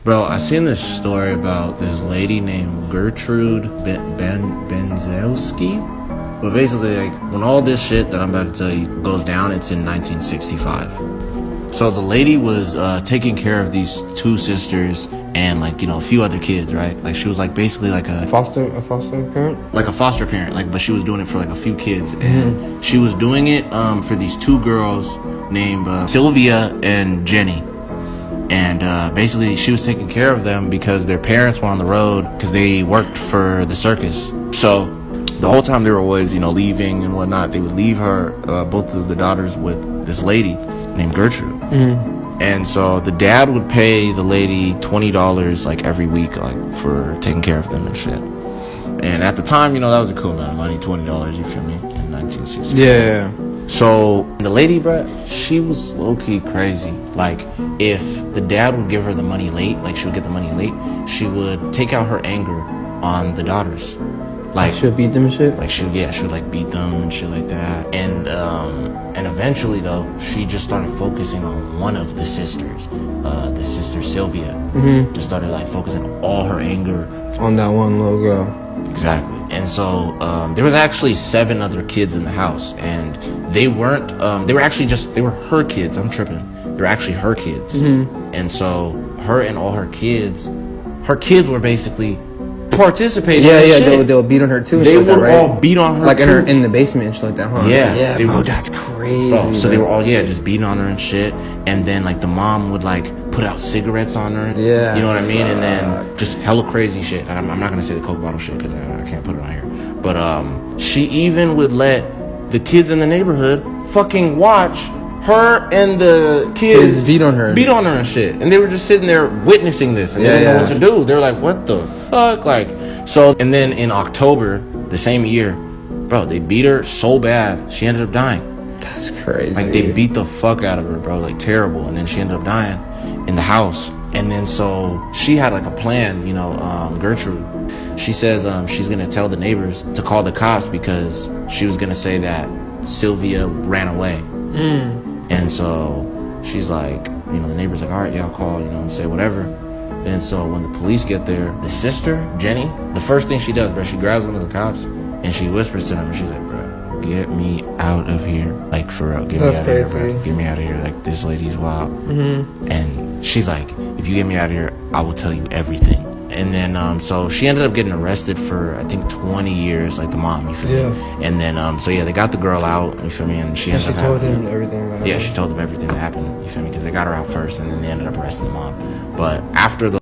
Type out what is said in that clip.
Bro, I seen this story about this lady named Gertrude Benzowski. But basically, like, when all this shit that I'm about to tell you goes down, it's in 1965. So the lady was taking care of these two sisters and, like, you know, a few other kids, right? Like, she was like basically like a foster parent, like a foster parent, like, but she was doing it for like a few kids, and she was doing it for these two girls named Sylvia and Jenny. And basically, she was taking care of them because their parents were on the road because they worked for the circus. So the whole time they were always, you know, leaving and whatnot, they would leave her, both of the daughters, with this lady named Gertrude. And so the dad would pay the lady $20 like every week, like, for taking care of them and shit. And at the time, you know, that was a cool amount of money, $20, you feel me, in 1960. Yeah. So the lady, bruh, she was low-key crazy. Like, if the dad would give her the money late, like, she would get the money late, she would take out her anger on the daughters. Like, she would beat them and shit? Like, she would like beat them and shit like that. And eventually, though, she just started focusing on one of the sisters, the sister Sylvia. Just started, like, focusing all her anger on that one little girl. Exactly. And so there was actually 7 other kids in the house, and they weren't they were her kids. I'm tripping. They were actually her kids. And so her and all her kids were basically participating in shit. They'll beat on her too. They would all beat on her, like too. in the basement and shit like that, huh? Yeah. Bro, that's crazy. Bro, so they were all just beating on her and shit. And then, like, the mom would, like, put out cigarettes on her. Yeah. You know what I mean? And then just hella crazy shit. And I'm not gonna say the Coke bottle shit because I can't put it on here. But she even would let the kids in the neighborhood fucking watch her and the kids beat on her and shit. And they were just sitting there witnessing this, and they didn't know what to do. They were like, what the fuck? Like, so, and then in October the same year, bro, they beat her so bad she ended up dying. That's crazy. Like, they beat the fuck out of her, bro, like, terrible. And then she ended up dying in the house. And then so she had, like, a plan, you know, Gertrude. She says she's gonna tell the neighbors to call the cops because she was gonna say that Sylvia ran away. And so she's like, you know, the neighbor's like, all right, y'all call, you know, and say whatever. And so when the police get there, the sister, Jenny, the first thing she does, bro, she grabs one of the cops and she whispers to them, and she's like, bro, get me out of here. Like, for real, get me out of here, bro. Get me out of here. Like, this lady's wild. And she's like, if you get me out of here, I will tell you everything. And then, so she ended up getting arrested for, I think, 20 years, like the mom, you feel me? And then, so yeah, they got the girl out, you feel me? And she ended up told him everything that happened. Yeah, she told them everything that happened, you feel me? Because they got her out first, and then they ended up arresting the mom. But after the